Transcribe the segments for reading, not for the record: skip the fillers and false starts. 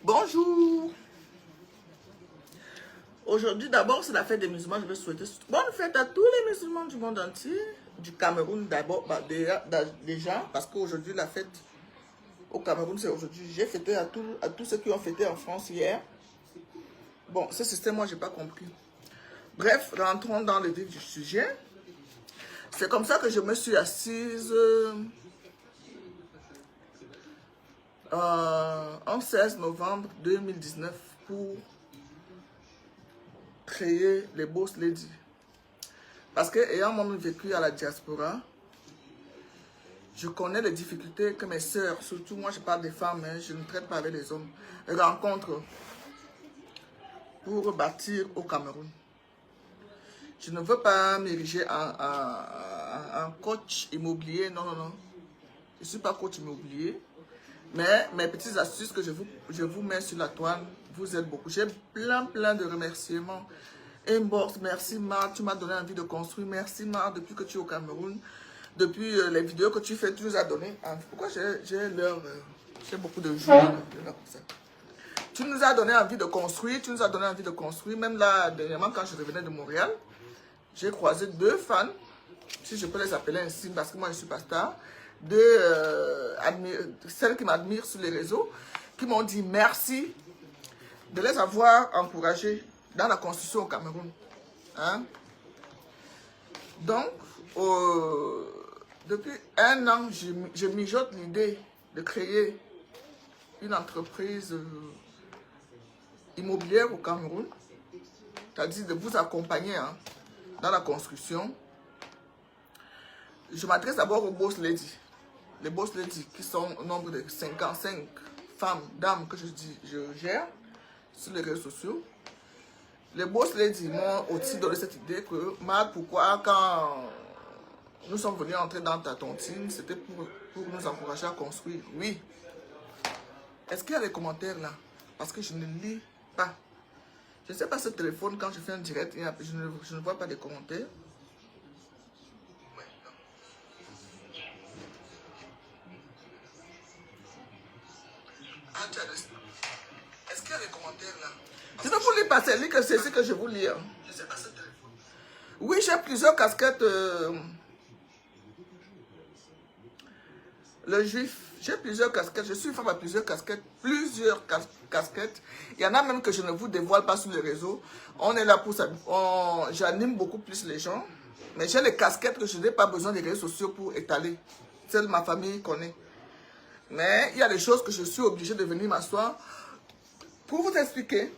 Bonjour. Aujourd'hui, d'abord, c'est la fête des musulmans. Je vais souhaiter bonne fête à tous les musulmans du monde entier. Du Cameroun d'abord, déjà, parce qu'aujourd'hui, la fête au Cameroun, c'est aujourd'hui. J'ai fêté à tous ceux qui ont fêté en France hier. Bon, ce système, moi, je n'ai pas compris. Bref, rentrons dans le vif du sujet. C'est comme ça que je me suis assise en 16 novembre 2019 pour créer les Boss Lady. Parce que, ayant moi-même vécu à la diaspora, je connais les difficultés que mes sœurs, surtout moi je parle des femmes, hein, je ne traite pas avec les hommes, rencontrent pour bâtir au Cameroun. Je ne veux pas m'ériger en coach immobilier, non, non, non. Je ne suis pas coach immobilier, mais mes petites astuces que je vous mets sur la toile vous aident beaucoup. J'ai plein de remerciements. Inbox, merci Marc, tu m'as donné envie de construire. Merci Marc, depuis que tu es au Cameroun, depuis les vidéos que tu fais, tu nous as donné. Pourquoi j'ai beaucoup de jours comme ça. Tu nous as donné envie de construire, tu nous as donné envie de construire. Même là, dernièrement, quand je revenais de Montréal, j'ai croisé deux fans, si je peux les appeler ainsi, parce que moi je ne suis pas star, celles qui m'admirent sur les réseaux, qui m'ont dit merci de les avoir encouragés dans la construction au Cameroun. Hein? Donc, depuis un an, je mijote l'idée de créer une entreprise immobilière au Cameroun, c'est-à-dire de vous accompagner hein, dans la construction. Je m'adresse d'abord aux Boss Lady. Les Boss Lady qui sont au nombre de 55 femmes, dames que je gère sur les réseaux sociaux. Les Boss Lady m'ont aussi donné cette idée que, Marc, pourquoi quand nous sommes venus entrer dans ta tontine, c'était pour nous encourager à construire. Oui. Est-ce qu'il y a des commentaires là? Parce que je ne lis pas. Je ne sais pas ce téléphone, quand je fais un direct, je ne vois pas des commentaires. Est-ce qu'il y a des commentaires là? Je ne vous lis pas, c'est que c'est ce que je vous lis. Hein. Je ne sais pas ce téléphone. Oui, j'ai plusieurs casquettes. Le juif, j'ai plusieurs casquettes. Je suis femme à plusieurs casquettes. Plusieurs casquettes. Il y en a même que je ne vous dévoile pas sur les réseaux. On est là pour ça. J'anime beaucoup plus les gens. Mais j'ai les casquettes que je n'ai pas besoin des réseaux sociaux pour étaler. Seule ma famille connaît. Mais il y a des choses que je suis obligée de venir m'asseoir pour vous expliquer.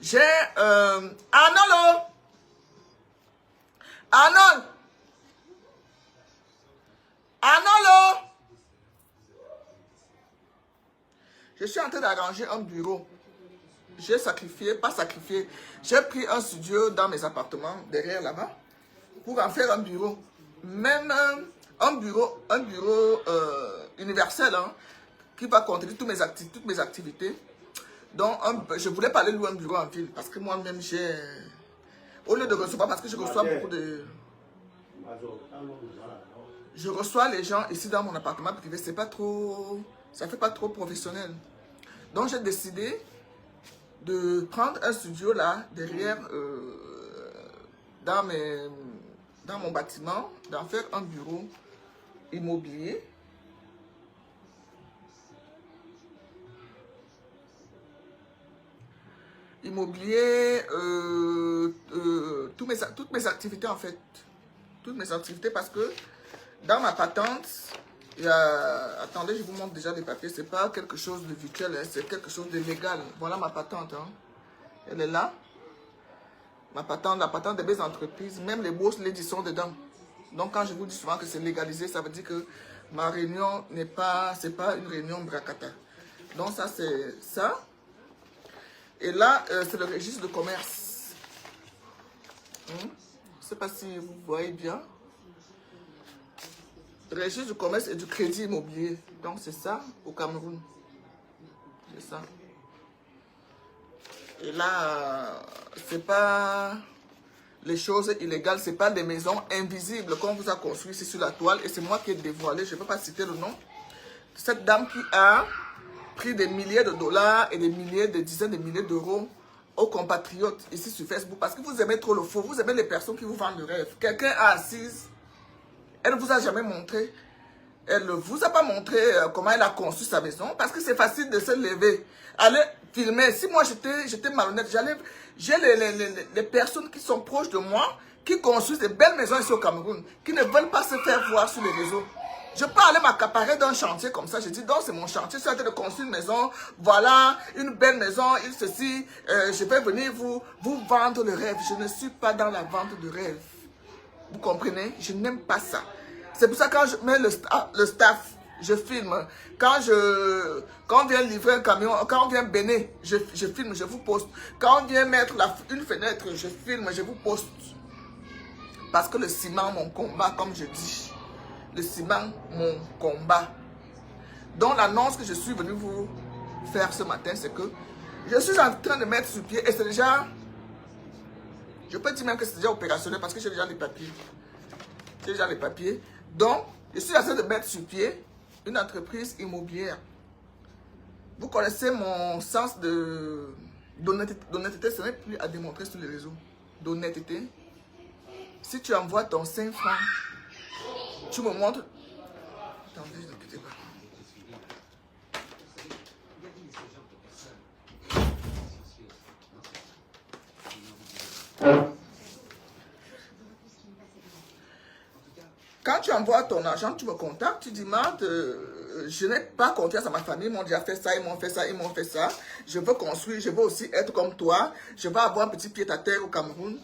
J'ai... Arnold! Arnold! Arnold! Je suis en train d'arranger un bureau. J'ai sacrifié, pas sacrifié. J'ai pris un studio dans mes appartements, derrière là-bas, pour en faire un bureau. Même un bureau universel, hein, qui va contenir toutes mes activités. Donc, je voulais pas aller louer un bureau en ville, parce que moi-même, j'ai... Au lieu de recevoir, parce que je reçois beaucoup de... Je reçois les gens ici dans mon appartement privé, c'est pas trop... Ça fait pas trop professionnel. Donc, j'ai décidé de prendre un studio là, derrière, dans mon bâtiment, d'en faire un bureau immobilier. Toutes mes activités en fait. Toutes mes activités parce que dans ma patente, il y a... Attendez, je vous montre déjà les papiers. C'est pas quelque chose de virtuel, hein, c'est quelque chose de légal. Voilà ma patente. Hein. Elle est là. Ma patente, la patente de mes entreprises, même les Boss Lady sont dedans. Donc quand je vous dis souvent que c'est légalisé, ça veut dire que ma réunion n'est pas... C'est pas une réunion bracata. Donc ça, c'est ça. Et là, c'est le registre de commerce. Je ne sais pas si vous voyez bien. Le registre du commerce et du crédit immobilier. Donc, c'est ça au Cameroun. C'est ça. Et là, c'est pas les choses illégales, c'est pas des maisons invisibles qu'on vous a construit ici sur la toile. Et c'est moi qui ai dévoilé, je ne peux pas citer le nom. Cette dame qui a pris des milliers de dollars et des milliers, des dizaines de milliers d'euros aux compatriotes ici sur Facebook parce que vous aimez trop le faux, vous aimez les personnes qui vous vendent le rêve. Quelqu'un a assise, elle ne vous a jamais montré, elle ne vous a pas montré comment elle a conçu sa maison parce que c'est facile de se lever, aller filmer. Si moi j'étais malhonnête, j'ai les personnes qui sont proches de moi, qui construisent des belles maisons ici au Cameroun, qui ne veulent pas se faire voir sur les réseaux. Je peux aller m'accaparer d'un chantier comme ça. Je dis, donc c'est mon chantier, je suis en train de construire une maison. Voilà, une belle maison, ceci. Je vais venir vous vendre le rêve. Je ne suis pas dans la vente de rêve. Vous comprenez? Je n'aime pas ça. C'est pour ça que quand je mets le staff, je filme. Quand on vient livrer un camion, quand on vient béner, je filme, je vous poste. Quand on vient mettre une fenêtre, je filme, je vous poste. Parce que le ciment, mon combat, comme je dis. Le ciment, mon combat. Donc l'annonce que je suis venu vous faire ce matin, c'est que je suis en train de mettre sur pied, et c'est déjà, je peux dire même que c'est déjà opérationnel parce que j'ai déjà les papiers. J'ai déjà les papiers. Donc, je suis en train de mettre sur pied une entreprise immobilière. Vous connaissez mon sens d'honnêteté, ce n'est plus à démontrer sur les réseaux. D'honnêteté. Si tu envoies ton 5 francs, tu me montres. Attendez, ne quittez pas. Quand tu envoies ton argent, tu me contactes, tu dis, Marthe, je n'ai pas confiance à ma famille, ils m'ont déjà fait ça, ils m'ont fait ça, ils m'ont fait ça. Je veux construire, je veux aussi être comme toi. Je veux avoir un petit pied-à-terre au Cameroun.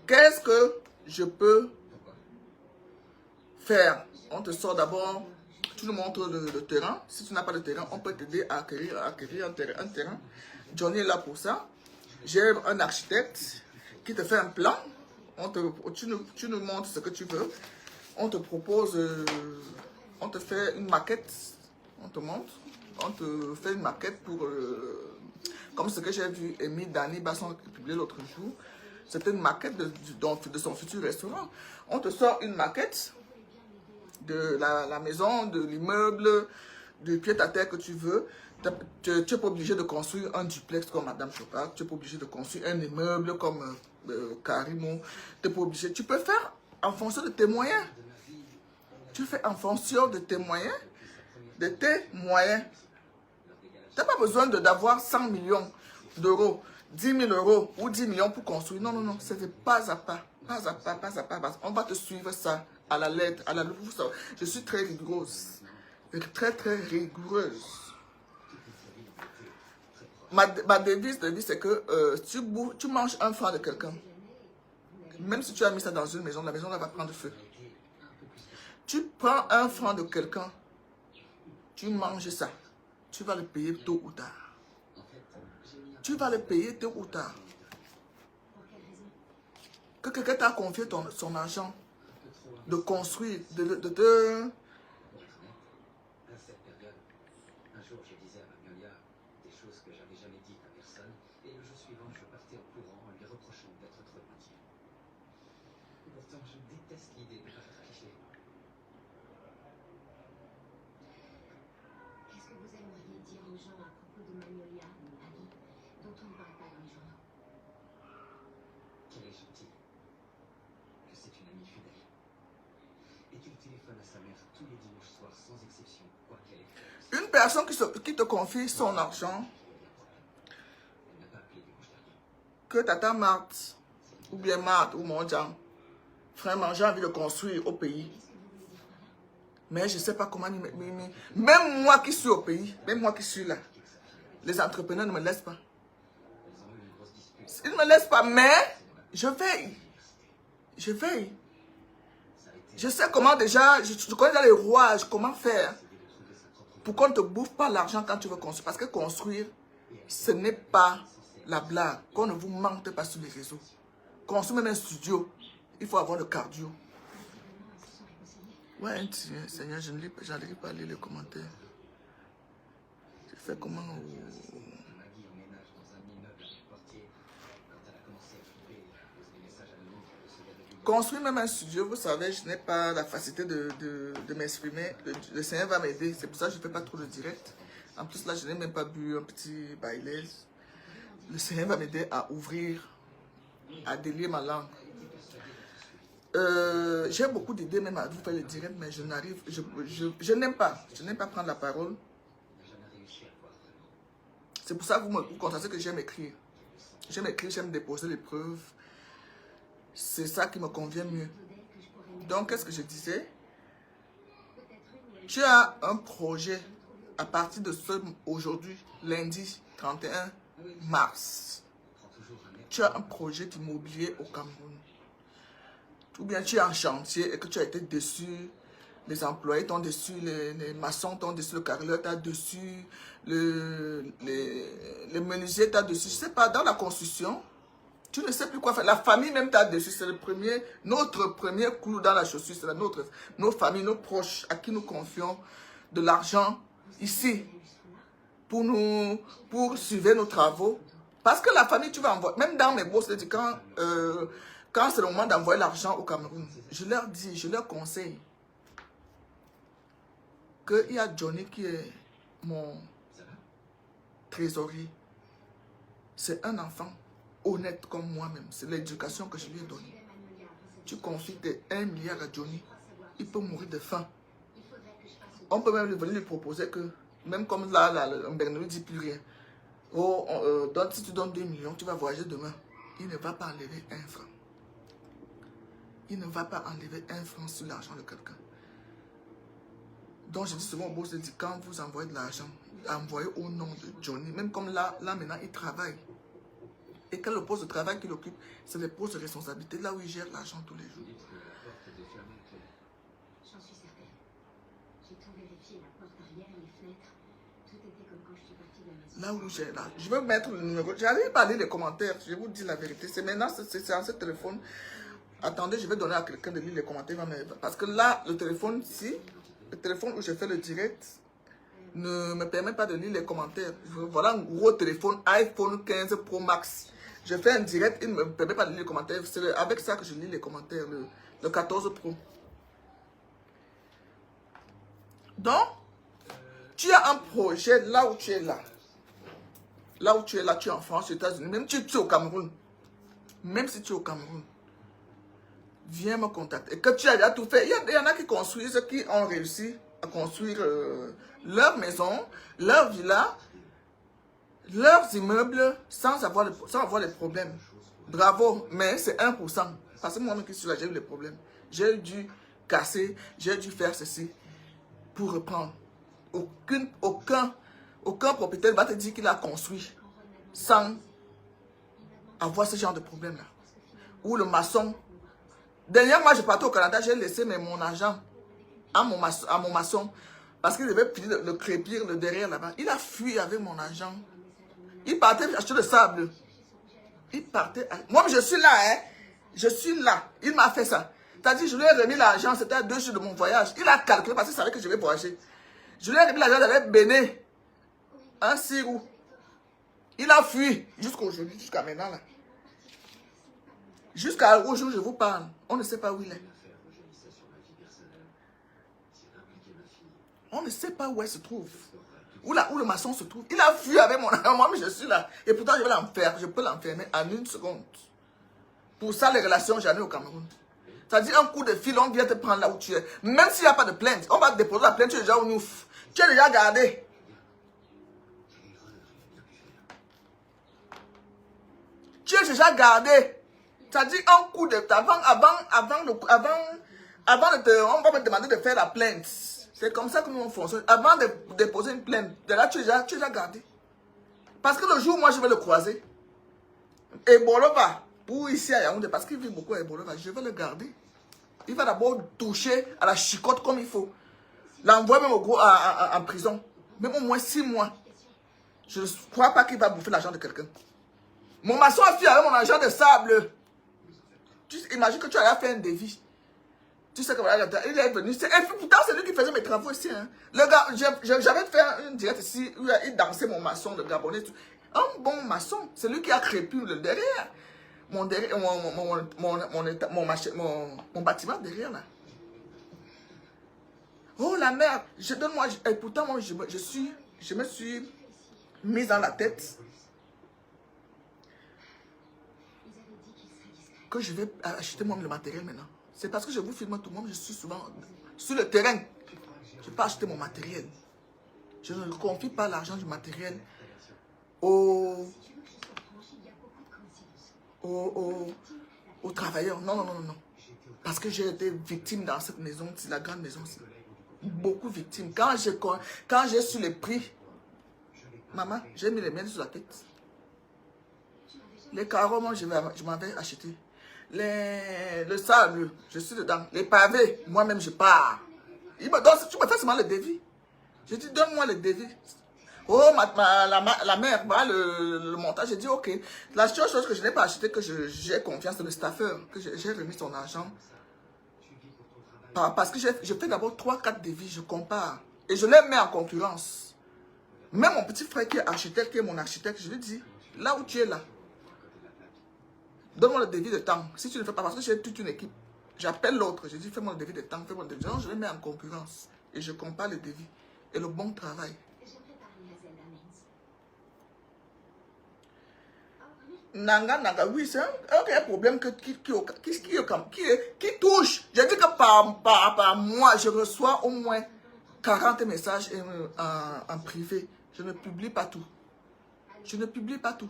Qu'est-ce que je peux faire? On te sort d'abord, tu nous montres le terrain. Si tu n'as pas de terrain, on peut t'aider à acquérir un terrain. Johnny est là pour ça. J'ai un architecte qui te fait un plan. Tu nous montres ce que tu veux. On te propose, on te fait une maquette. On te montre. On te fait une maquette pour, comme ce que j'ai vu Amy Dani Basson publier l'autre jour. C'était une maquette de son futur restaurant. On te sort une maquette de la maison, de l'immeuble, du pied-à-terre que tu veux. Tu n'es pas obligé de construire un duplex comme Madame Chopard. Tu n'es pas obligé de construire un immeuble comme Karimo. Tu n'es pas obligé. Tu peux faire en fonction de tes moyens. Tu fais en fonction de tes moyens. Tu n'as pas besoin d'avoir 100 millions d'euros, 10 000 euros ou 10 millions pour construire. Non, non, non. C'est pas à pas. Pas à pas, pas à pas. On va te suivre ça à la lettre, à la loupe. Je suis très rigoureuse. Très, très rigoureuse. Ma devise, c'est que tu manges un franc de quelqu'un. Même si tu as mis ça dans une maison, la maison là va prendre feu. Tu prends un franc de quelqu'un, tu manges ça. Tu vas le payer tôt ou tard. Tu vas le payer tôt ou tard. Que quelqu'un t'a confié son argent, de construire, de Un jour, je disais à Magnolia des choses que j'avais jamais dites à personne, et le jour suivant, je partais en courant en lui reprochant d'être trop inquiet. Et pourtant, je déteste l'idée de me faire afficher. Qu'est-ce que vous aimeriez dire aux gens à propos de Magnolia, Ali, dont on ne parle pas dans les journaux? Qu'elle est gentille, que c'est une amie fidèle, et qu'il téléphone à sa mère tous les dimanches soirs sans exception, quoi qu'elle ait fait. Une personne qui te confie son argent, que Tata Marthe, ou bien Marthe, ou Mondjan, vraiment, j'ai envie de construire au pays. Mais je ne sais pas comment. Même moi qui suis au pays, même moi qui suis là, les entrepreneurs ne me laissent pas. Ils ne me laissent pas, mais je veille. Je veille. Je sais comment déjà, je connais déjà les rouages, comment faire. Pour qu'on ne te bouffe pas l'argent quand tu veux construire. Parce que construire, ce n'est pas la blague. Qu'on ne vous mente pas sur les réseaux. Construire même un studio, il faut avoir le cardio. Ouais, Seigneur, je n'arrive pas à lire les commentaires. Je fais comment construire même un studio, vous savez, je n'ai pas la facilité de m'exprimer. Le Seigneur va m'aider. C'est pour ça que je ne fais pas trop de direct. En plus, là, je n'ai même pas bu un petit bailey. Le Seigneur va m'aider à ouvrir, à délier ma langue. J'ai beaucoup d'idées même à vous faire le direct, mais je n'arrive, je n'aime pas prendre la parole. C'est pour ça que vous constatez que j'aime écrire. J'aime écrire, j'aime déposer les preuves. C'est ça qui me convient mieux. Donc, qu'est-ce que je disais? Tu as un projet à partir de aujourd'hui, lundi 31 mars. Tu as un projet d'immobilier au Cameroun. Ou bien tu es en chantier et que tu as été déçu. Les employés t'ont déçu, les maçons t'ont déçu, le carreleur t'a déçu, les menuisiers t'ont déçu. Je ne sais pas, dans la construction, tu ne sais plus quoi faire. La famille même t'a déçu. C'est notre premier clou dans la chaussure. C'est nos familles, nos proches à qui nous confions de l'argent ici pour suivre nos travaux. Parce que la famille, tu vas envoyer, même dans mes bourses, quand c'est le moment d'envoyer l'argent au Cameroun, je leur dis, je leur conseille qu'il y a Johnny qui est mon trésorier. C'est un enfant honnête comme moi-même. C'est l'éducation que je lui ai donnée. Tu confies tes 1 milliard à Johnny, il peut mourir de faim. On peut même venir lui proposer que, même comme là, on ne lui dit plus rien. Oh, si tu donnes 2 millions, tu vas voyager demain. Il ne va pas enlever 1 franc. Il ne va pas enlever 1 franc sur l'argent de quelqu'un. Donc je dis souvent au boss, je dis quand vous envoyez de l'argent, envoyez au nom de Johnny. Même comme là maintenant il travaille. Et quand le poste de travail qu'il occupe, c'est le poste de responsabilité, là où il gère l'argent tous les jours. J'en suis certaine. J'ai tout vérifié, la porte arrière, les fenêtres. Tout était comme quand je suis partie de la maison. Là où j'ai là, je vais mettre le numéro. J'arrive pas à lire les commentaires, je vous dis la vérité. C'est maintenant, c'est en ce téléphone. Attendez, je vais donner à quelqu'un de lire les commentaires. Parce que là, le téléphone ici, le téléphone où je fais le direct, ne me permet pas de lire les commentaires. Voilà un gros téléphone, iPhone 15 Pro Max. Je fais un direct, il ne me permet pas de lire les commentaires. C'est avec ça que je lis les commentaires, le 14 Pro. Donc, tu as un projet là où tu es là. Là où tu es là, tu es en France, aux États-Unis, même si tu es au Cameroun. Même si tu es au Cameroun. Viens me contacter. Et que tu as déjà tout fait. Il y en a qui construisent, qui ont réussi à construire leur maison, leur villa, leurs immeubles sans avoir les problèmes. Bravo, mais c'est 1%. Parce que moi-même qui suis là, j'ai eu les problèmes. J'ai dû casser, j'ai dû faire ceci pour reprendre. Aucun propriétaire va te dire qu'il a construit sans avoir ce genre de problème-là. Ou le maçon. Dernièrement, je partais au Canada, j'ai laissé mon argent à mon maçon parce qu'il devait finir de crépir le derrière là-bas. Il a fui avec mon argent. Il partait acheter le sable. Il partait. Moi, je suis là, hein. Je suis là. Il m'a fait ça. C'est-à-dire, je lui ai remis l'argent. C'était à 2 jours de mon voyage. Il a calculé parce qu'il savait que je vais voyager. Je lui ai remis l'argent avec Béné. Un 6 roues. Il a fui jusqu'aujourd'hui, jusqu'à maintenant là. Jusqu'à aujourd'hui où je vous parle, on ne sait pas où il est. On ne sait pas où elle se trouve. Où le maçon se trouve. Il a fui avec mon argent. Moi, mais je suis là. Et pourtant, je vais l'enfermer. Je peux l'enfermer en 1 seconde. Pour ça, les relations, j'en ai au Cameroun. C'est-à-dire, un coup de fil, on vient te prendre là où tu es. Même s'il n'y a pas de plainte, on va te déposer la plainte, tu es déjà au Nouf. Tu es déjà gardé. Tu es déjà gardé. C'est-à-dire, un coup de... Avant de te... On va me demander de faire la plainte. C'est comme ça que nous on fonctionne. Avant de déposer une plainte, là, tu es déjà gardé. Parce que le jour où moi je vais le croiser, Ebolova, ou ici à Yaoundé, parce qu'il vit beaucoup à Ebolova, je vais le garder. Il va d'abord toucher à la chicotte comme il faut. L'envoyer même au gros en prison. Même au moins 6 mois. Je ne crois pas qu'il va bouffer l'argent de quelqu'un. Mon maçon a fui avec mon argent de sable. Tu imagines que tu as fait un devis. Tu sais que voilà, il est venu. Pourtant, c'est lui qui faisait mes travaux ici. Hein. Le gars, j'avais fait une direct ici où il dansait mon maçon, le Gabonais. Un bon maçon, c'est lui qui a crépi le derrière. Mon bâtiment derrière là. Oh la merde, donne-moi. Et pourtant, moi, je suis je me suis mise dans la tête que je vais acheter moi le matériel maintenant. C'est parce que je vous filme tout le monde, je suis souvent sur le terrain. Je peux acheter mon matériel. Je ne confie pas l'argent du matériel aux travailleurs. Non, non, non, non. Parce que j'ai été victime dans cette maison, c'est la grande maison. Beaucoup victime. Quand j'ai su les prix, maman, j'ai mis les mains sur la tête. Les carreaux, moi, je m'avais acheté. Le sable, je suis dedans. Les pavés, moi-même, je pars. Il me donne, tu me fais seulement le devis. Je dis, donne-moi le devis. Oh, la mère, voilà le montage. J'ai dit, ok. La seule chose que je n'ai pas acheté, que j'ai confiance, c'est le staffeur, que j'ai remis son argent. Parce que je fais d'abord 3-4 devis, je compare. Et je les mets en concurrence. Même mon petit frère qui est architecte, qui est mon architecte, je lui dis, là où tu es là, donne-moi le devis de temps. Si tu ne fais pas, parce que j'ai toute une équipe, j'appelle l'autre, je dis, fais-moi le devis de temps, fais-moi le devis. Non, je les mets en concurrence. Et je compare les devis. Et le bon travail. Nanga, oui, c'est un problème qui touche. Je dis que par mois, je reçois au moins 40 messages en privé. Je ne publie pas tout. Je ne publie pas tout.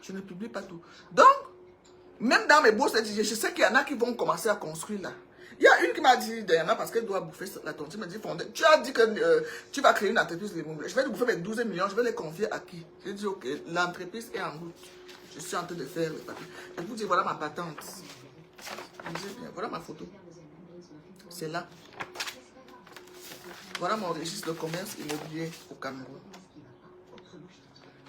Je ne publie pas tout. Donc, même dans mes bourses, je sais qu'il y en a qui vont commencer à construire là. Il y a une qui m'a dit, Diana, parce qu'elle doit bouffer la tontine, m'a dit, tu as dit que tu vas créer une entreprise d'immobilier. Je vais te bouffer mes 12 millions, je vais les confier à qui? J'ai dit, ok, l'entreprise est en route. Je suis en train de faire les papiers. Je vous dis, voilà ma patente. Je dis bien, voilà ma photo. C'est là. Voilà mon registre de commerce immobilier au Cameroun.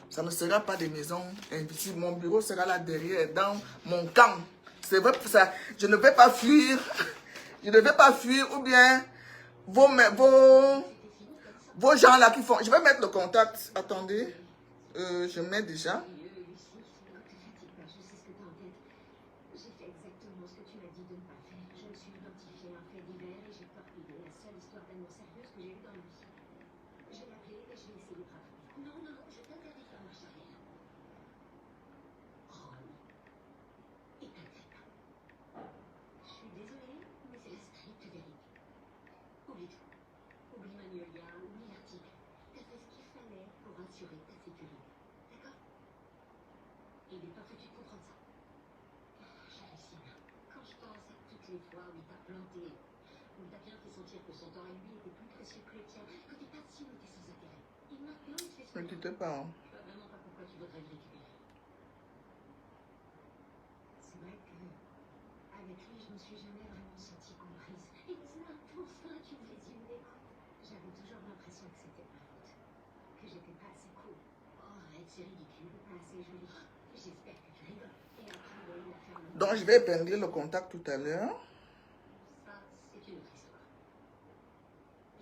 Ça ne sera pas des maisons invisibles. Mon bureau sera là derrière, dans mon camp. C'est vrai que ça, je ne vais pas fuir. Je ne vais pas fuir, ou bien vos gens là qui font... Je vais mettre le contact. Attendez. Je mets déjà. Ne quittez pas. Hein. C'est vrai que avec lui, je me suis jamais vraiment sentie comprise. Et là, enfin, tu me fais une écoute. J'avais toujours l'impression que c'était ma faute. Que j'étais pas assez cool. Oh, arrête, c'est ridicule. Pas assez jolie. J'espère que tu rigoles. Et après, il a fermé. Donc, je vais épingler le contact tout à l'heure. Ça, c'est une autre histoire.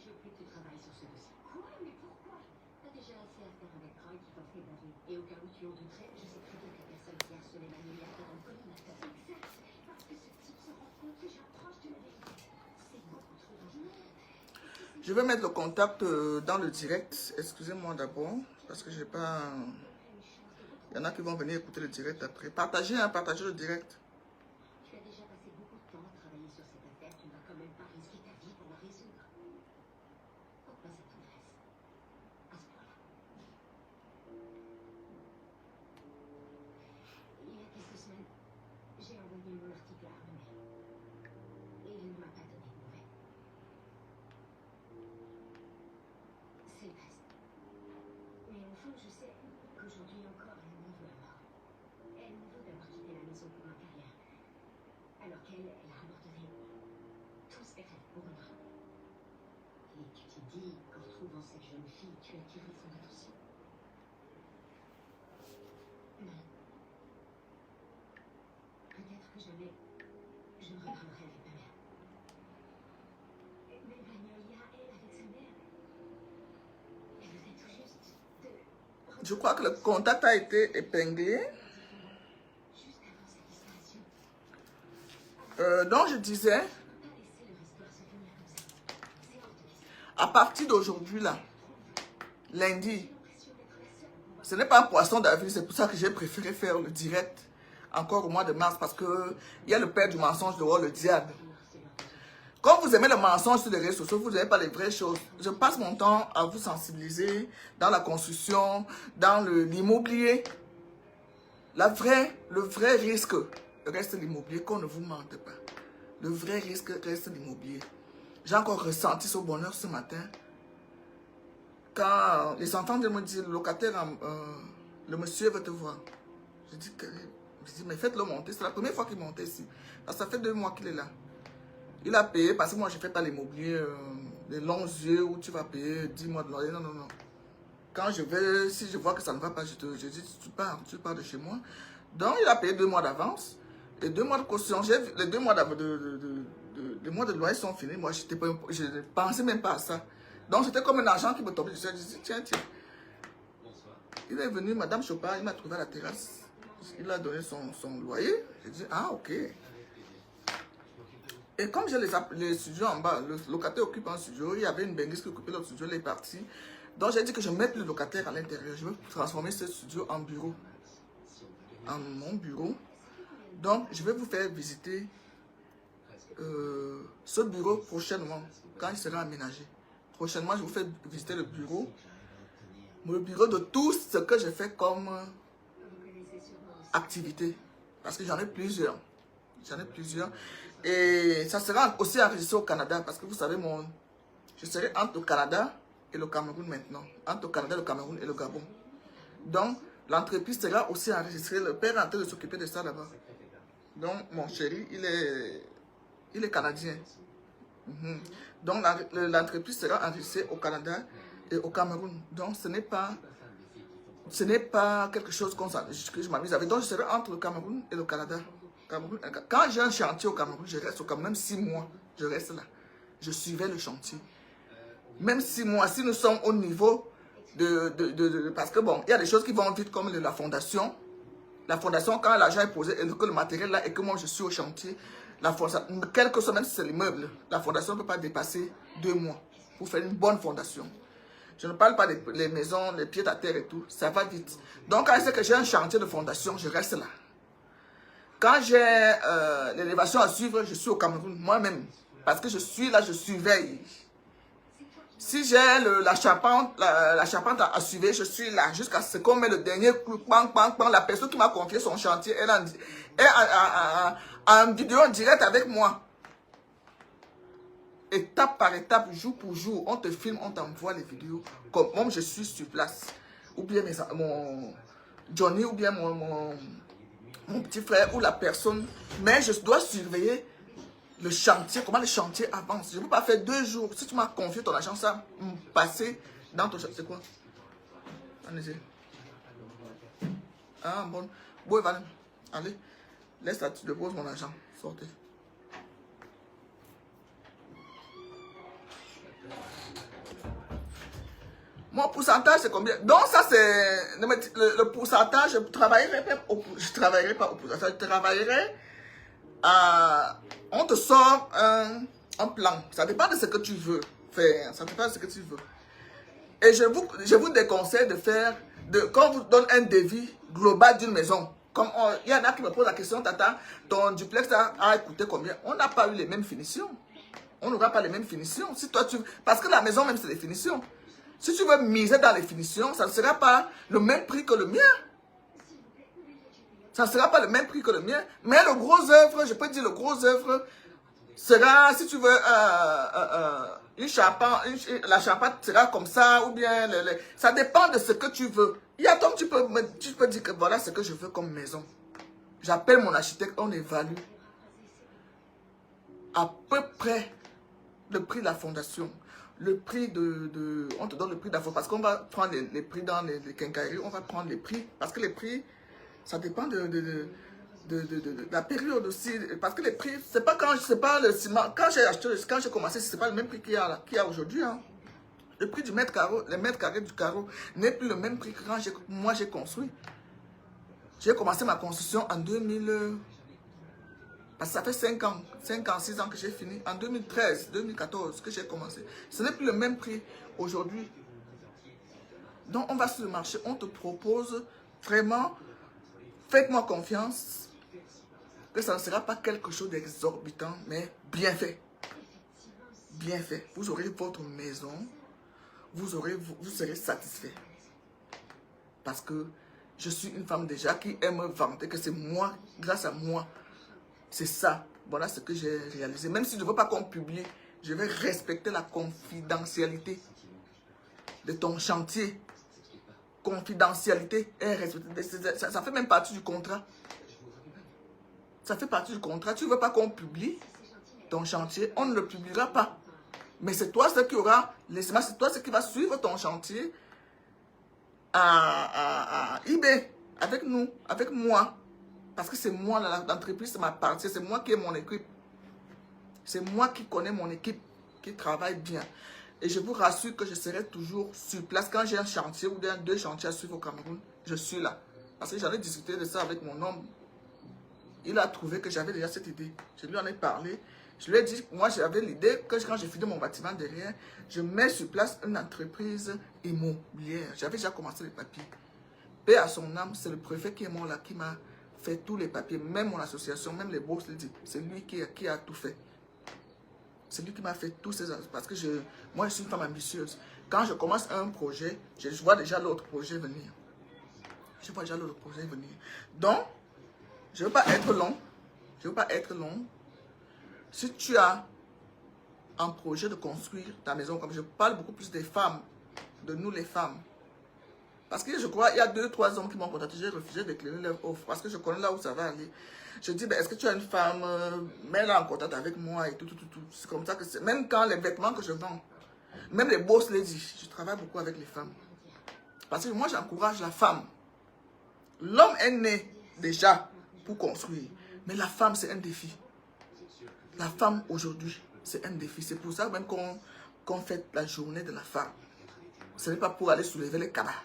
Je veux plus que tu travailles sur ce dossier. Quoi? Mais pourquoi? T'as déjà assez à faire avec Roy qui t'a fait baver. Et au cas où tu en douterais, je sais très bien que la personne qui a harcelé Magnolia est dans le collimateur. Exact. Parce que ce type se rend compte que j'approche de la vérité. C'est beaucoup trop dangereux. Je vais mettre le contact dans le direct. Excusez-moi d'abord, parce que j'ai pas... Il y en a qui vont venir écouter le direct après. Partagez, hein, partagez le direct. Tu as déjà passé beaucoup de temps à travailler sur cette affaire. Tu ne vas quand même pas risquer ta vie pour la résoudre. Pourquoi ça t'intéresse à ce point-là? Il y a quelques semaines, j'ai envoyé mon article à Arnaud. Et il ne m'a pas donné de nouvelles. C'est vaste. Mais au fond, je sais qu'aujourd'hui encore, elle m'en veut à mort. Elle m'en veut d'avoir quitté la maison pour ma carrière. Alors qu'elle a abandonné tous ses rêves pour moi. Et tu t'es dit qu'en retrouvant cette jeune fille, tu attirais son attention. Non. Peut-être que jamais je me reprendrai avec ma mère. Mais Magnolia, elle, avec sa mère, elle venait tout juste de... Je crois que le contact a été épinglé. Juste avant sa disparition. Donc, je disais, Pas laisser leur histoire se finir comme ça. C'est hors de question. à partir d'aujourd'hui, là, lundi. Ce n'est pas un poisson d'avril, c'est pour ça que j'ai préféré faire le direct encore au mois de mars, parce que il y a le père du mensonge dehors, le diable. Quand vous aimez le mensonge sur les réseaux sociaux, vous n'aimez pas les vraies choses. Je passe mon temps à vous sensibiliser dans la construction, dans l'immobilier. Le vrai risque reste l'immobilier, qu'on ne vous mente pas. Le vrai risque reste l'immobilier. J'ai encore ressenti ce bonheur ce matin. Quand les enfants me disent, le locataire, le monsieur veut te voir. Je dis, mais faites-le monter. C'est la première fois qu'il montait ici. Parce que ça fait 2 mois qu'il est là. Il a payé parce que moi je ne fais pas l'immobilier, les longs yeux où tu vas payer 10 mois de loyer. Non, non, non. Quand je vais, si je vois que ça ne va pas, je dis, tu pars de chez moi. Donc il a payé 2 mois d'avance. Et 2 mois de caution. Les 2 mois de loyer sont finis. Moi, je ne pensais même pas à ça. Donc c'était comme un argent qui me tombait. Je dis, tiens. Il est venu, Madame Chopin, il m'a trouvé à la terrasse. Il a donné son loyer. J'ai dit, ah ok. Et comme j'ai les studios en bas, le locataire occupe un studio, il y avait une benguise qui occupait l'autre studio, il est parti. Donc j'ai dit que je mette le locataire à l'intérieur. Je veux transformer ce studio en bureau. En mon bureau. Donc je vais vous faire visiter ce bureau prochainement, quand il sera aménagé. Prochainement, je vous fais visiter le bureau. Le bureau de tout ce que je fais comme activité. Parce que j'en ai plusieurs. Et ça sera aussi enregistré au Canada. Parce que vous savez, je serai entre le Canada et le Cameroun maintenant. Entre le Canada, le Cameroun et le Gabon. Donc, l'entreprise sera aussi enregistrée. Le père est en train de s'occuper de ça là-bas. Donc, mon chéri, il est canadien. Donc, l'entreprise sera enregistrée au Canada et au Cameroun. Donc, ce n'est pas quelque chose que je m'amuse avec. Donc, je serai entre le Cameroun et le Canada. Quand j'ai un chantier au Cameroun, je reste au Cameroun. Même 6 mois, je reste là. Je suivais le chantier. Même 6 mois, si nous sommes au niveau parce que bon, il y a des choses qui vont vite comme la fondation. La fondation, quand l'argent est posé et que le matériel là et que moi je suis au chantier, la fondation, quel que soit, même si c'est l'immeuble, la fondation ne peut pas dépasser 2 mois pour faire une bonne fondation. Je ne parle pas des maisons, les pieds à terre et tout, ça va vite. Donc quand je sais que j'ai un chantier de fondation, je reste là. Quand j'ai l'élévation à suivre, je suis au Cameroun moi-même. Parce que je suis là, je surveille. Si j'ai la charpente à suivre, je suis là. Jusqu'à ce qu'on met le dernier clou, bang, bang, bang. La personne qui m'a confié son chantier, elle est en vidéo en direct avec moi. Étape par étape, jour pour jour, on te filme, on t'envoie les vidéos. Comme moi, je suis sur place. Ou bien mon Johnny, ou bien mon petit frère, ou la personne. Mais je dois surveiller le chantier, comment le chantier avance. Je ne peux pas faire 2 jours. Si tu m'as confié ton argent, ça passer dans ton chantier. C'est quoi? Allez-y. Ah bon. Bon, Evan, allez. Laisse là, tu déposes mon argent. Sortez. Mon pourcentage, c'est combien? Donc, ça, c'est le pourcentage. Je ne travaillerai pas au pourcentage. Je travaillerai à. On te sort un plan. Ça dépend de ce que tu veux faire. Ça dépend de ce que tu veux. Et je vous déconseille de faire. Quand on vous donne un devis global d'une maison. Comme il y en a qui me posent la question, Tata, ton duplex a coûté combien? On n'a pas eu les mêmes finitions. On n'aura pas les mêmes finitions. Si toi, parce que la maison, même, c'est les finitions. Si tu veux miser dans les finitions, ça ne sera pas le même prix que le mien. Ça ne sera pas le même prix que le mien. Mais le gros œuvre, je peux dire le gros œuvre, sera, si tu veux, une charpente, la charpente sera comme ça, ou bien, ça dépend de ce que tu veux. Il y a donc, tu peux dire que voilà ce que je veux comme maison. J'appelle mon architecte, on évalue à peu près le prix de la fondation. Le prix on te donne le prix d'affaires parce qu'on va prendre les prix dans les quincailleries, on va prendre les prix parce que les prix, ça dépend de la période aussi. Parce que les prix, c'est pas le ciment. Quand j'ai commencé, c'est pas le même prix qu'il y a aujourd'hui. Hein. Le prix du mètre carreau, les mètres carrés du carreau n'est plus le même prix que quand moi j'ai construit. J'ai commencé ma construction en 2000. Parce que ça fait 5 ans, 6 ans que j'ai fini. En 2013, 2014 que j'ai commencé. Ce n'est plus le même prix aujourd'hui. Donc, on va sur le marché, on te propose vraiment, faites-moi confiance, que ça ne sera pas quelque chose d'exorbitant, mais bien fait. Bien fait. Vous aurez votre maison, vous serez satisfait. Parce que je suis une femme déjà qui aime vanter que c'est moi, grâce à moi. C'est ça. Voilà ce que j'ai réalisé. Même si je ne veux pas qu'on publie, je vais respecter la confidentialité de ton chantier. Confidentialité et respecter. Ça fait même partie du contrat. Ça fait partie du contrat. Tu ne veux pas qu'on publie ton chantier, on ne le publiera pas. Mais c'est toi ce qui aura, c'est toi ce qui va suivre ton chantier à eBay, avec nous, avec moi. Parce que c'est moi, l'entreprise, c'est ma partie, c'est moi qui ai mon équipe. C'est moi qui connais mon équipe, qui travaille bien. Et je vous rassure que je serai toujours sur place. Quand j'ai un chantier ou deux chantiers à suivre au Cameroun, je suis là. Parce que j'avais discuté de ça avec mon homme. Il a trouvé que j'avais déjà cette idée. Je lui en ai parlé. Je lui ai dit, moi j'avais l'idée que quand j'ai fini mon bâtiment derrière, je mets sur place une entreprise immobilière. J'avais déjà commencé les papiers. Paix à son âme, c'est le préfet qui est mort là, qui m'a fait tous les papiers, même mon association, même les bourses, c'est lui qui a tout fait. C'est lui qui m'a fait tous ces... Parce que moi je suis une femme ambitieuse. Quand je commence un projet, je vois déjà l'autre projet venir. Je vois déjà l'autre projet venir. Donc, je ne veux pas être long. Je ne veux pas être long. Si tu as un projet de construire ta maison, comme je parle beaucoup plus des femmes, de nous les femmes. Parce que je crois, il y a 2-3 hommes qui m'ont contacté, j'ai refusé d'éclairer leur offre, parce que je connais là où ça va aller. Je dis, ben, est-ce que tu as une femme, mets-la en contact avec moi et tout. C'est comme ça que c'est. Même quand les vêtements que je vends, même les boss ladies, je travaille beaucoup avec les femmes. Parce que moi, j'encourage la femme. L'homme est né déjà pour construire, mais la femme, c'est un défi. La femme, aujourd'hui, c'est un défi. C'est pour ça même qu'on fait la journée de la femme. Ce n'est pas pour aller soulever les cabas.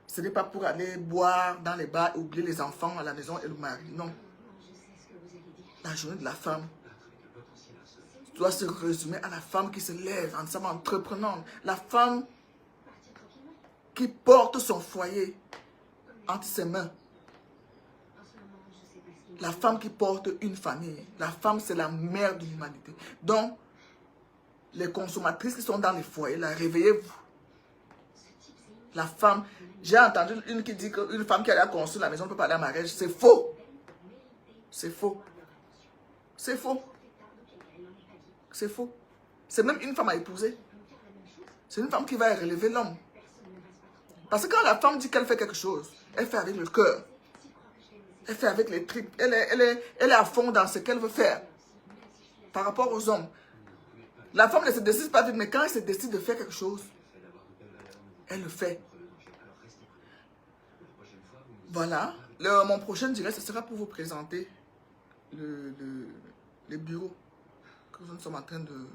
Ce n'est pas pour aller boire dans les bars et oublier les enfants à la maison et le mari. Non. La journée de la femme doit se résumer à la femme qui se lève ensemble entreprenante. La femme qui porte son foyer entre ses mains. La femme qui porte une famille. La femme, c'est la mère de l'humanité. Donc, les consommatrices qui sont dans les foyers, là, réveillez-vous. La femme, j'ai entendu une qui dit qu'une femme qui a construit la maison ne peut pas aller à mariage. C'est faux. C'est faux. C'est faux. C'est faux. C'est même une femme à épouser. C'est une femme qui va relever l'homme. Parce que quand la femme dit qu'elle fait quelque chose, elle fait avec le cœur. Elle fait avec les tripes. Elle est à fond dans ce qu'elle veut faire. Par rapport aux hommes. La femme ne se décide pas vite, mais quand elle se décide de faire quelque chose, elle le fait. Voilà. Mon prochain direct, ce sera pour vous présenter le bureau que nous sommes en train de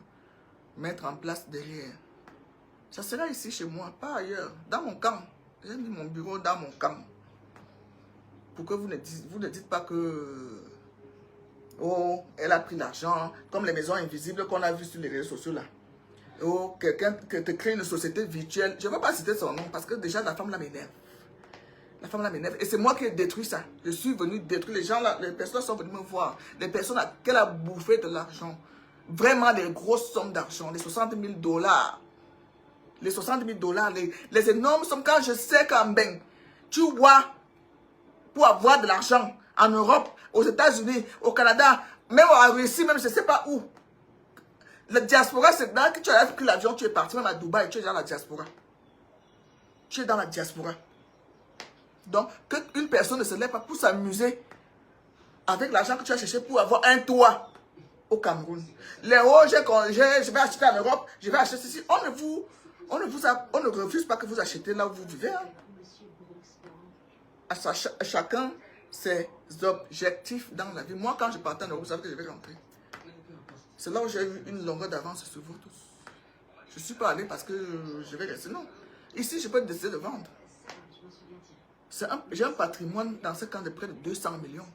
mettre en place derrière. Ça sera ici chez moi, pas ailleurs, dans mon camp. J'ai mis mon bureau dans mon camp. Pour que vous ne dites pas que oh, elle a pris l'argent, comme les maisons invisibles qu'on a vues sur les réseaux sociaux là. Oh, quelqu'un qui te crée une société virtuelle. Je ne vais pas citer son nom parce que déjà la femme là m'énerve. La femme là m'énerve. Et c'est moi qui ai détruit ça. Je suis venu détruire. Les gens là, les personnes sont venues me voir. Les personnes qu'elle a bouffé de l'argent. Vraiment des grosses sommes d'argent. Les 60 000 $. Les 60 000 $. Les énormes sommes. Quand je sais qu'en ben, tu vois, pour avoir de l'argent en Europe, aux États-Unis, au Canada, même en Russie, même je ne sais pas où. La diaspora, c'est là que tu as pris l'avion, tu es parti même à Dubaï, tu es dans la diaspora. Tu es dans la diaspora. Donc, qu'une personne ne se lève pas pour s'amuser avec l'argent que tu as cherché pour avoir un toit au Cameroun. Les hauts, je vais acheter en Europe, je vais acheter ici. On ne refuse pas que vous achetez là où vous vivez. Hein. À chacun ses objectifs dans la vie. Moi, quand je partais en Europe, vous savez que je vais rentrer. C'est là où j'ai eu une longueur d'avance sur vous tous. Je ne suis pas allé parce que je vais rester. Non. Ici, je peux décider de vendre. J'ai un patrimoine dans ce camp de près de 200 millions.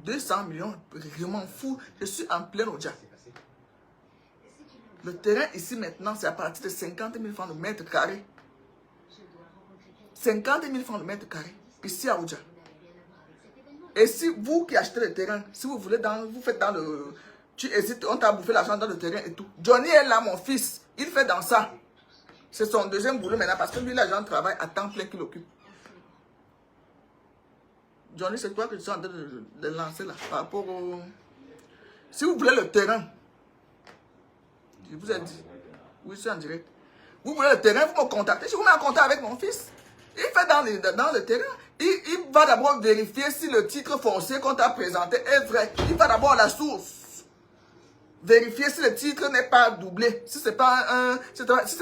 200 millions, je m'en fous. Je suis en plein Oja. Le terrain ici maintenant, c'est à partir de 50 000 francs de mètre carré. 50 000 francs le mètre carré, ici à Oudja. Et si vous qui achetez le terrain, si vous voulez, vous faites dans le... Tu hésites, on t'a bouffé l'argent dans le terrain et tout. Johnny est là, mon fils. Il fait dans ça. C'est son deuxième boulot maintenant parce que lui, l'agent travaille à temps plein qu'il occupe. Johnny, c'est toi que je suis en train de lancer là, par rapport au... Si vous voulez le terrain, je vous ai dit, oui, je suis en direct. Vous voulez le terrain, vous me contactez. Je vous mets en contact avec mon fils. Il fait dans le terrain. Il va d'abord vérifier si le titre foncier qu'on t'a présenté est vrai. Il va d'abord à la source. Vérifier si le titre n'est pas doublé. Si ce n'est pas,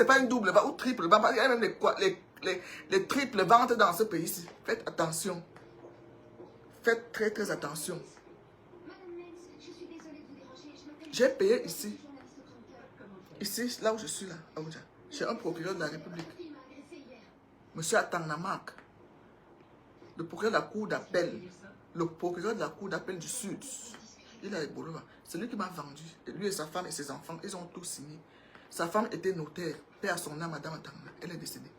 pas une double vente ou triple vente. Parce qu'il y a même les triples ventes dans ce pays-ci. Faites attention. Faites très très attention. J'ai payé ici. Ici, là où je suis là. J'ai un procureur de la République. Monsieur Atangnamak. Le procureur de la cour d'appel. Le procureur de la cour d'appel du Sud. Il a Ebola. C'est lui qui m'a vendu. Et lui et sa femme et ses enfants, ils ont tout signé. Sa femme était notaire. Paix à son âme, Madame Atangnamak. Elle est décédée.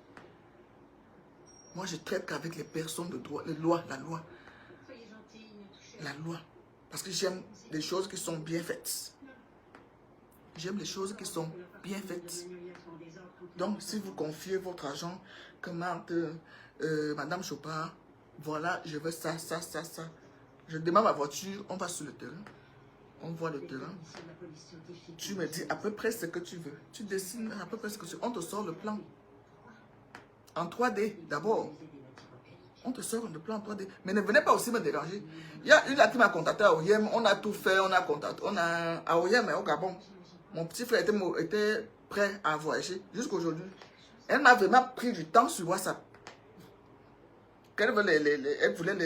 Moi, je traite qu'avec les personnes de droit, la loi. La loi. Parce que j'aime les choses qui sont bien faites. J'aime les choses qui sont bien faites. Donc, si vous confiez votre argent, commande Madame Chopard, voilà, je veux ça, ça, ça, ça. Je démarre ma voiture, on va sur le terrain. On voit le terrain. Tu me dis à peu près ce que tu veux. Tu dessines à peu près ce que tu veux. On te sort le plan. En 3D, d'abord. On te sort le plan en 3D. Mais ne venez pas aussi me déranger. Il y a une là qui m'a contacté à Oyem. On a tout fait, on a contacté. On a à Oyem et au Gabon. Mon petit frère était prêt à voyager jusqu'aujourd'hui. Elle m'a vraiment pris du temps sur WhatsApp. Elle voulait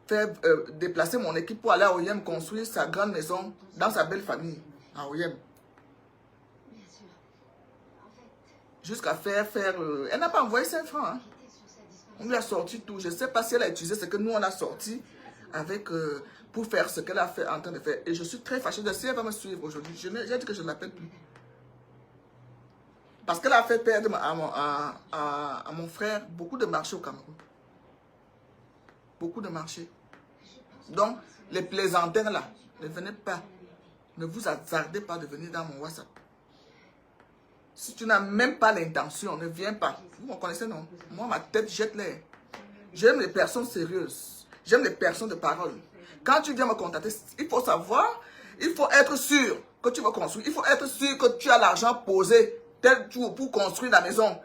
faire déplacer mon équipe pour aller à Oyem construire sa grande maison dans sa belle famille à Oyem. Jusqu'à faire... elle n'a pas envoyé 5 francs. Hein. On lui a sorti tout. Je ne sais pas si elle a utilisé ce que nous on a sorti avec, pour faire ce qu'elle a fait en train de faire. Et je suis très fâché de si elle va me suivre aujourd'hui. J'ai dit que je ne l'appelle plus. Parce qu'elle a fait perdre à mon frère beaucoup de marchés au Cameroun. Beaucoup de marchés. Donc, les plaisantaines là, ne venez pas. Ne vous hasardez pas de venir dans mon WhatsApp. Si tu n'as même pas l'intention, ne viens pas. Vous me connaissez, non? Moi, ma tête jette l'air. J'aime les personnes sérieuses. J'aime les personnes de parole. Quand tu viens me contacter, il faut savoir, il faut être sûr que tu vas construire. Il faut être sûr que tu as l'argent posé tel jour pour construire la maison.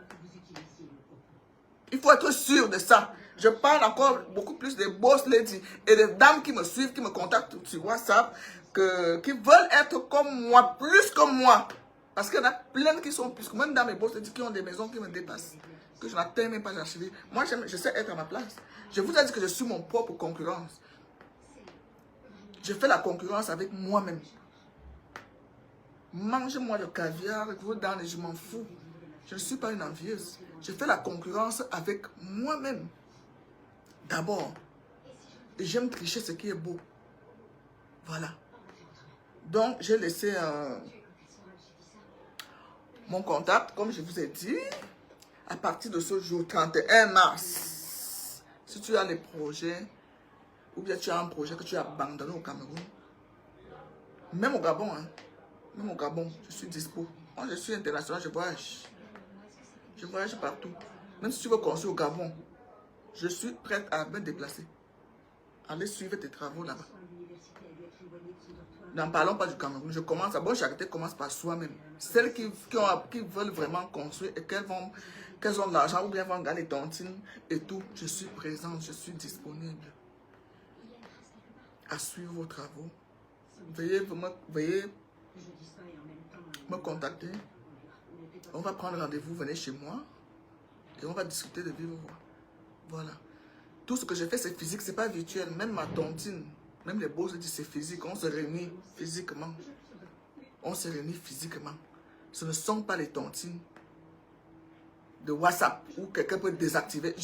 Il faut être sûr de ça. Je parle encore beaucoup plus des boss ladies et des dames qui me suivent, qui me contactent sur WhatsApp, qui veulent être comme moi, plus que moi. Parce qu'il y en a plein qui sont plus que moi, même dans mes boss ladies qui ont des maisons qui me dépassent, que je n'atteins même pas d'archiver. Moi, je sais être à ma place. Je vous ai dit que je suis mon propre concurrence. Je fais la concurrence avec moi-même. Mangez-moi le caviar, vos dents, je m'en fous. Je ne suis pas une envieuse. Je fais la concurrence avec moi-même. D'abord. Et j'aime tricher ce qui est beau. Voilà. Donc, j'ai laissé mon contact, comme je vous ai dit, à partir de ce jour, 31 mars. Si tu as des projets, ou bien tu as un projet que tu as abandonné au Cameroun, même au Gabon, hein, même au Gabon, je suis dispo. Moi, je suis international, je voyage. Je voyage partout. Même si tu veux construire au Gabon, je suis prête à me déplacer. Allez suivre tes travaux là-bas. N'en parlons pas du Cameroun. Je commence, la bonne charité commence par soi-même. Celles qui veulent vraiment construire et qu'elles ont de l'argent ou bien vont gagner des tontines et tout, je suis présente, je suis disponible à suivre vos travaux. Veuillez me contacter. On va prendre rendez-vous, venez chez moi et on va discuter de vivre voix. Voilà. Tout ce que je fais, c'est physique, c'est pas virtuel. Même ma tontine, même les beaux disent c'est physique. On se réunit physiquement. On se réunit physiquement. Ce ne sont pas les tontines de WhatsApp où quelqu'un peut désactiver.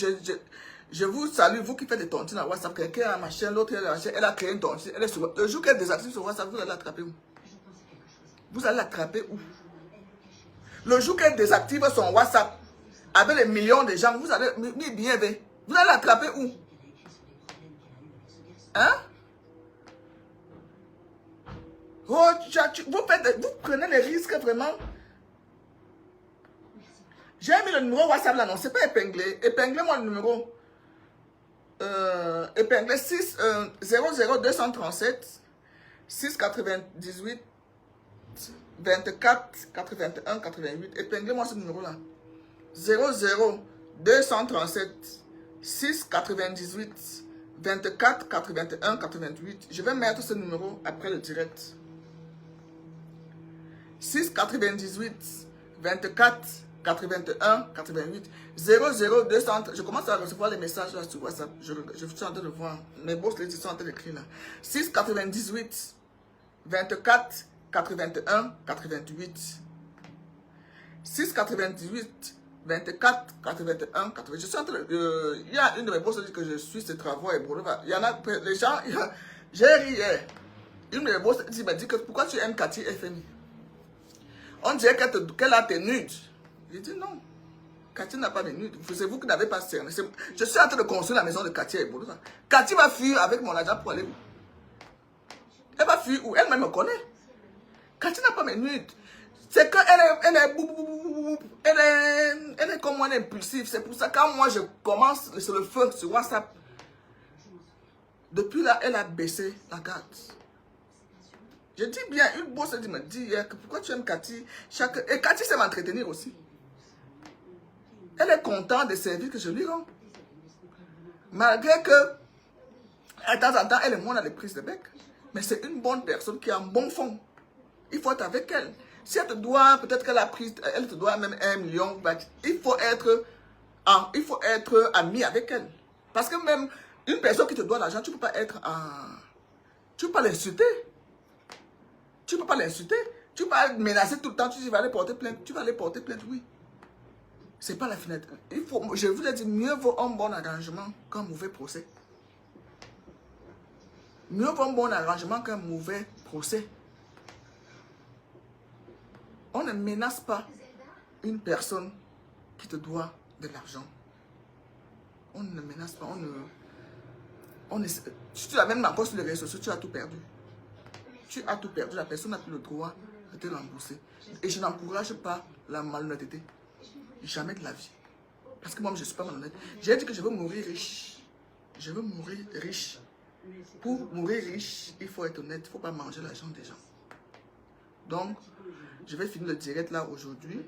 Je vous salue, vous qui faites des tontines à WhatsApp. Quelqu'un a ma chaîne, l'autre elle a créé une tontine. Elle est sur, le jour qu'elle désactive sur WhatsApp, vous allez l'attraper où? Vous allez l'attraper où? Le jour qu'elle désactive son WhatsApp, avec les millions de gens, vous allez bien, vous allez l'attraper où? Hein? Oh, vous prenez les risques vraiment. J'ai mis le numéro WhatsApp là, non, c'est pas épinglé. Épinglez-moi le numéro. Épinglé 00237 698 24 81 88. Épinglez-moi ce numéro là. 00237 698 24 81 88. Je vais mettre ce numéro après le direct. 698 24 81 88 00200. Je commence à recevoir les messages là sur WhatsApp. Je suis en train de voir. Mes boss les sont en train d'écrire là. 698 24 81 88. 698 24 81 88. Je suis en train de. Il y a une de mes boss qui dit que je suis ses travaux et il y en a les gens. J'ai ri hier. Une de mes boss m'a dit que pourquoi tu aimes Cathy FMI? On dirait qu'elle a tes nudes. J'ai dit non. Cathy n'a pas de nudes. C'est vous qui n'avez pas cerné. Je suis en train de construire la maison de Cathy et Boulosa. Cathy va fuir avec mon argent pour aller où? Elle va fuir où? Elle-même me connaît. Cathy n'a pas mes nudes. C'est qu'elle est comme moi, elle est impulsive. C'est pour ça que quand moi je commence sur le feu sur WhatsApp, depuis là, elle a baissé la garde. Je dis bien, une bosse me dit hier que pourquoi tu aimes Cathy. Et Cathy sait m'entretenir aussi. Elle est contente des services que je lui rends. Malgré que, de temps en temps, elle est moins dans les prises de bec. Mais c'est une bonne personne qui a un bon fond. Il faut être avec elle. Si elle te doit, peut-être qu'elle a pris, elle te doit même 1 million, il faut être ami avec elle. Parce que même une personne qui te doit l'argent, tu ne peux pas être tu ne peux pas l'insulter. Tu ne peux pas l'insulter. Tu ne peux pas menacer tout le temps. Tu vas aller porter plainte. Tu vas aller porter plainte, oui. Ce n'est pas la fenêtre. Je vous ai dit, mieux vaut un bon arrangement qu'un mauvais procès. Mieux vaut un bon arrangement qu'un mauvais procès. On ne menace pas une personne qui te doit de l'argent. On ne menace pas. Si tu l'amènes encore sur les réseaux sociaux, tu as tout perdu. Tu as tout perdu. La personne n'a plus le droit de te rembourser. Et je n'encourage pas la malhonnêteté. Jamais de la vie. Parce que moi, je ne suis pas malhonnête. J'ai dit que je veux mourir riche. Je veux mourir riche. Pour mourir riche, il faut être honnête. Il ne faut pas manger l'argent des gens. Donc, je vais finir le direct là aujourd'hui.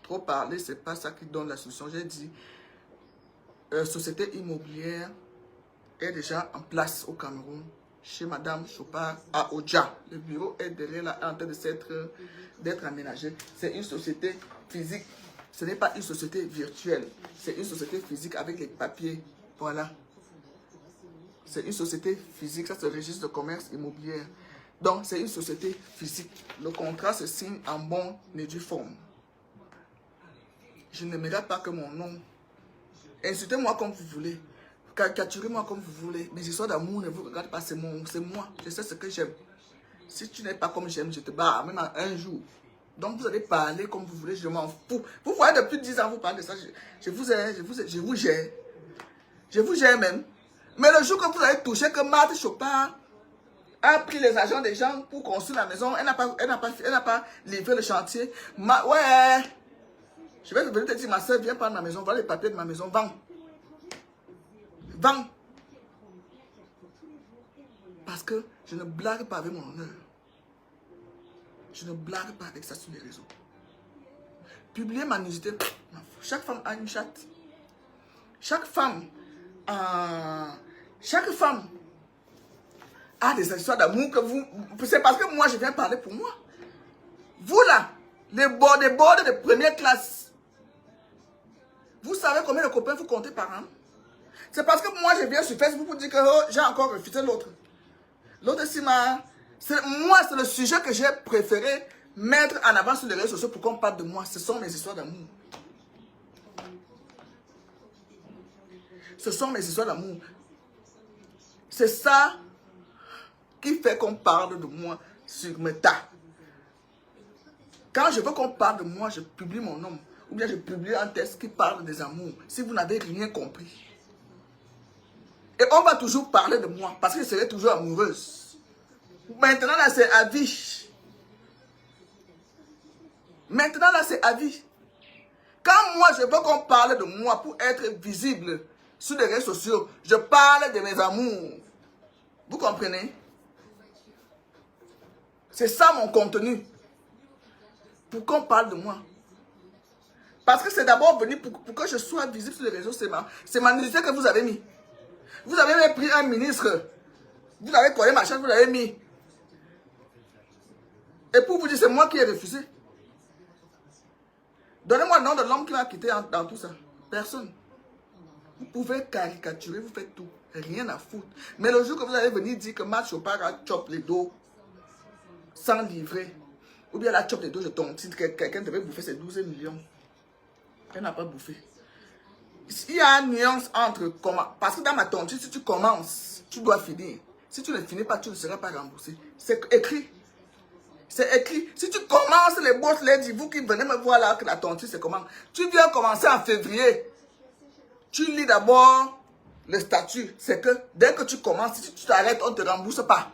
Trop parler, ce n'est pas ça qui donne la solution. J'ai dit, société immobilière est déjà en place au Cameroun. Chez Madame Chopard à Oja. Le bureau est derrière là en train d'être aménagé. C'est une société physique. Ce n'est pas une société virtuelle. C'est une société physique avec les papiers. Voilà. C'est une société physique. Ça, c'est le registre de commerce immobilier. Donc, c'est une société physique. Le contrat se signe en bonne et due forme. Je n'aimerais pas que mon nom... Insultez-moi comme vous voulez. Caricaturez-moi comme vous voulez. Mes histoires d'amour ne vous regardent pas. C'est moi. Je sais ce que j'aime. Si tu n'es pas comme j'aime, je te barre. Même un jour. Donc, vous allez parler comme vous voulez. Je m'en fous. Vous voyez, depuis 10 ans, vous parlez de ça. Je vous gère. Je vous gère même. Mais le jour que vous allez toucher que Marthe Chopard a pris les agents des gens pour construire la maison, elle n'a pas livré le chantier. Ouais. Je vais venir te dire, ma soeur, viens prendre ma maison. Voilà les papiers de ma maison. Vends. Vends. Parce que je ne blague pas avec mon honneur. Je ne blague pas avec ça sur les réseaux. Publier ma nudité. Chaque femme a une chatte. Chaque femme a des histoires d'amour que vous... C'est parce que moi, je viens parler pour moi. Vous là, les bords de première classe. Vous savez combien de copains vous comptez par an? C'est parce que moi, je viens sur Facebook pour dire que oh, j'ai encore refusé l'autre. L'autre, c'est moi, c'est le sujet que j'ai préféré mettre en avant sur les réseaux sociaux pour qu'on parle de moi. Ce sont mes histoires d'amour. Ce sont mes histoires d'amour. C'est ça qui fait qu'on parle de moi sur mes tas. Quand je veux qu'on parle de moi, je publie mon nom. ou bien je publie un texte qui parle des amours, si vous n'avez rien compris. Et on va toujours parler de moi, parce que je serai toujours amoureuse. Maintenant, là, c'est à vie. Maintenant, là, c'est à vie. Quand moi, je veux qu'on parle de moi pour être visible sur les réseaux sociaux, je parle de mes amours. Vous comprenez? C'est ça mon contenu. Pour qu'on parle de moi. Parce que c'est d'abord venu pour que je sois visible sur les réseaux. C'est ma nécessité que vous avez mis. Vous avez même pris un ministre. Vous avez collé ma chaîne, vous l'avez mis. Et pour vous dire, c'est moi qui ai refusé. Donnez-moi le nom de l'homme qui m'a quitté dans tout ça. Personne. Vous pouvez caricaturer, vous faites tout. Rien à foutre. Mais le jour que vous allez venir dire que Matt Chopard a chop les dos sans livrer, ou bien la chop les dos de tontine, quelqu'un devait bouffer ses 12 millions. Elle n'a pas bouffé. Il y a une nuance entre comment. Parce que dans ma tontine, si tu commences, tu dois finir. Si tu ne finis pas, tu ne seras pas remboursé. C'est écrit. C'est écrit. Si tu commences les boss lady, vous qui venez me voir là, que la tontine, c'est comment. Tu viens commencer en février. Tu lis d'abord le statut. C'est que dès que tu commences, si tu t'arrêtes, on ne te rembourse pas.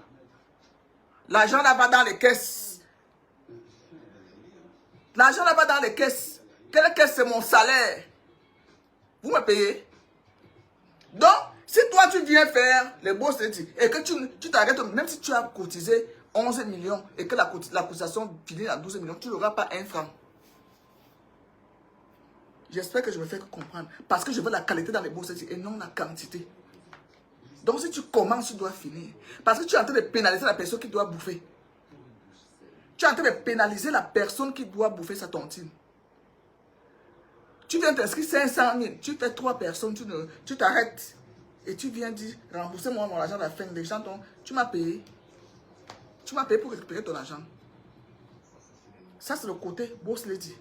L'argent là-bas dans les caisses. L'argent là-bas dans les caisses. Quelle caisse, c'est mon salaire? Vous me payez? Donc, si toi tu viens faire les boss lady et que tu t'arrêtes, même si tu as cotisé 11 millions et que la cotisation finit à 12 millions, tu n'auras pas un franc. J'espère que je me fais comprendre. Parce que je veux la qualité dans les boss lady et non la quantité. Donc si tu commences, tu dois finir. Parce que tu es en train de pénaliser la personne qui doit bouffer. Tu es en train de pénaliser la personne qui doit bouffer sa tontine. Tu viens t'inscrire 500 000. Tu fais 3 personnes, tu t'arrêtes. Et tu viens dire, remboursez-moi mon argent à la fin. Les gens tu m'as payé. Tu m'as payé pour récupérer ton argent. Ça, c'est le côté boss lady.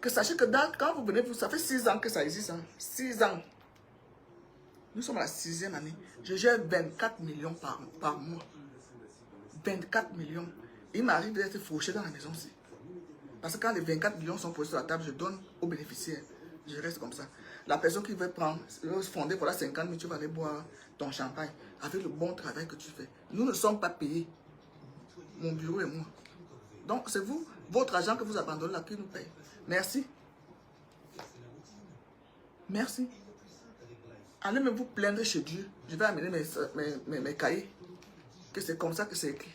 Que sachez que quand vous venez, ça fait 6 ans que ça existe. Hein? 6 ans. Nous sommes à la 6e année. Je gère 24 millions par mois. 24 millions. Il m'arrive d'être fauché dans la maison aussi. Parce que quand les 24 millions sont posés sur la table, je donne aux bénéficiaires. Je reste comme ça. La personne qui veut prendre, veut fonder pour la 50 000, tu vas aller boire ton champagne avec le bon travail que tu fais. Nous ne sommes pas payés. Mon bureau et moi. Donc c'est vous, votre argent que vous abandonnez là, qui nous paye. Merci. Merci. Allez me vous plaindre chez Dieu. Je vais amener mes cahiers. Que c'est comme ça que c'est écrit.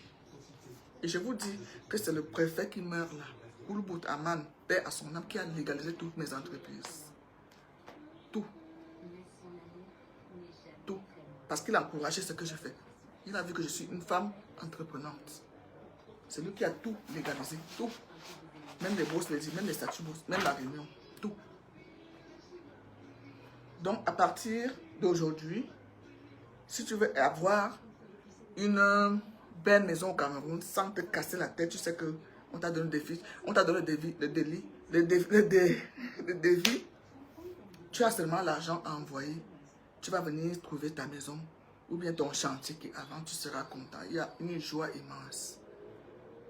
Et je vous dis que c'est le préfet qui meurt là. Oulbout Aman, paix à son âme, qui a légalisé toutes mes entreprises. Tout. Tout. Parce qu'il a encouragé ce que je fais. Il a vu que je suis une femme entreprenante. C'est lui qui a tout légalisé. Tout. Même les boss ladies, même les statuts boss, même la réunion. Tout. Donc, à partir d'aujourd'hui, si tu veux avoir une belle maison au Cameroun sans te casser la tête, tu sais que on t'a donné le défi, on t'a donné le défi. Tu as seulement l'argent à envoyer. Tu vas venir trouver ta maison ou bien ton chantier qui avant, tu seras content. Il y a une joie immense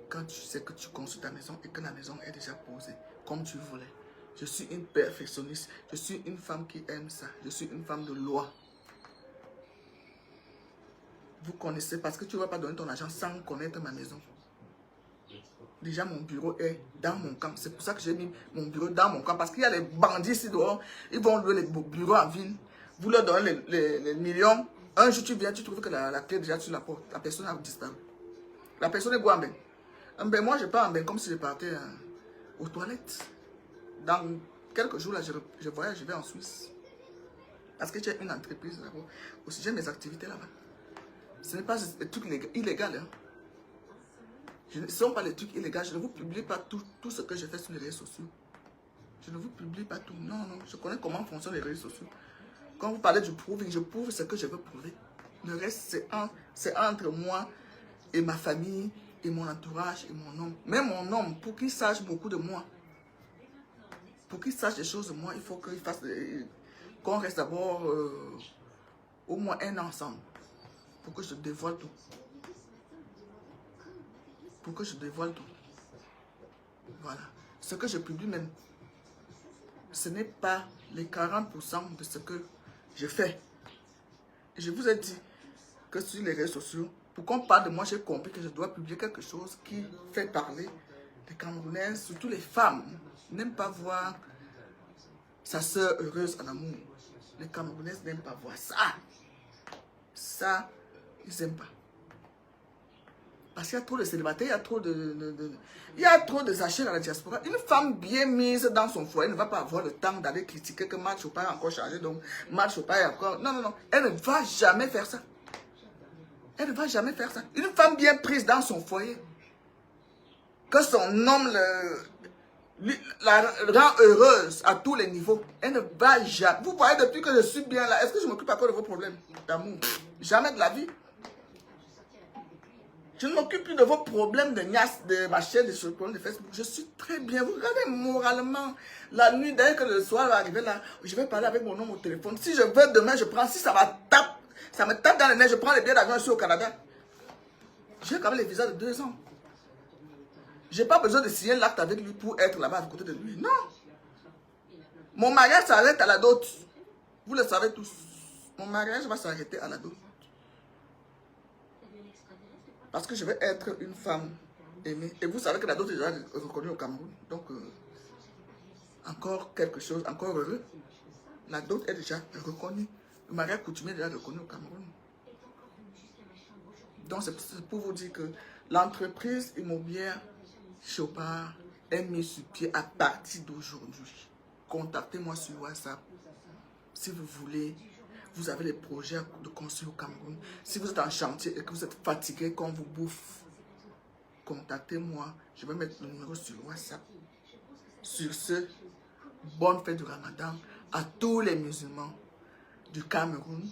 quand tu sais que tu construis ta maison et que la maison est déjà posée comme tu voulais. Je suis une perfectionniste. Je suis une femme qui aime ça. Je suis une femme de loi. Vous connaissez parce que tu ne vas pas donner ton argent sans connaître ma maison. Déjà, mon bureau est dans mon camp. C'est pour ça que j'ai mis mon bureau dans mon camp. Parce qu'il y a les bandits ici dehors. Ils vont louer les bureaux en ville. Vous leur donnez les millions. Un jour, tu viens, tu trouves que la clé est déjà sur la porte. La personne a disparu. La personne est en bain. Ben, moi, je pars en bain comme si je partais aux toilettes. Dans quelques jours, là, je voyage, je vais en Suisse. Parce que j'ai une entreprise là-bas. Aussi, j'ai mes activités là-bas. Ce n'est pas des trucs illégaux. Hein. Ce ne sont pas les trucs illégaux. Je ne vous publie pas tout ce que je fais sur les réseaux sociaux. Je ne vous publie pas tout. Non, non. Je connais comment fonctionnent les réseaux sociaux. Quand vous parlez du proving, je prouve ce que je veux prouver. Le reste, c'est entre moi et ma famille, et mon entourage, et mon homme. Mais mon homme, pour qu'il sache beaucoup de moi, pour qu'il sache des choses de moi, il faut qu'il fasse qu'on reste d'abord au moins 1 an ensemble. Pour que je dévoile tout. Pour que je dévoile tout. Voilà. Ce que je publie même, ce n'est pas les 40% de ce que je fais. Et je vous ai dit que sur les réseaux sociaux, pour qu'on parle de moi, j'ai compris que je dois publier quelque chose qui fait parler des Camerounaises, surtout les femmes. N'aiment pas voir sa sœur heureuse en amour. Les Camerounaises n'aiment pas voir ça. Ça, ils n'aiment pas. Parce qu'il y a trop de célibataires, il y a trop de sachets dans la diaspora. Une femme bien mise dans son foyer ne va pas avoir le temps d'aller critiquer que Marc Chopin a encore changé. Donc, Marc Chopin est encore... Non, non, non. Elle ne va jamais faire ça. Elle ne va jamais faire ça. Une femme bien prise dans son foyer, que son homme la rend heureuse à tous les niveaux, elle ne va jamais... Vous voyez, depuis que je suis bien là, est-ce que je m'occupe encore de vos problèmes d'amour? Jamais de la vie. Je ne m'occupe plus de vos problèmes de niasse, de ma chaîne, de ce problème de Facebook. Je suis très bien. Vous regardez moralement. La nuit, dès que le soir va arriver là, je vais parler avec mon homme au téléphone. Si je veux demain, je prends. Si ça me tape dans le nez, je prends les billets d'avion ici au Canada. J'ai quand même les visas de 2 ans. Je n'ai pas besoin de signer l'acte avec lui pour être là-bas à côté de lui. Non. Mon mariage s'arrête à la dot. Vous le savez tous. Mon mariage va s'arrêter à la dot. Parce que je vais être une femme aimée. Et vous savez que la dot est déjà reconnue au Cameroun. Donc, encore quelque chose, encore heureux. La dot est déjà reconnue. Le mariage coutumier est déjà reconnu au Cameroun. Donc, c'est pour vous dire que l'entreprise immobilière Chopard est mise sur pied à partir d'aujourd'hui. Contactez-moi sur WhatsApp. Si vous voulez, vous avez des projets de construire au Cameroun. Si vous êtes en chantier et que vous êtes fatigué qu'on vous bouffe, contactez-moi. Je vais mettre le numéro sur WhatsApp. Sur ce, bonne fête du Ramadan à tous les musulmans du Cameroun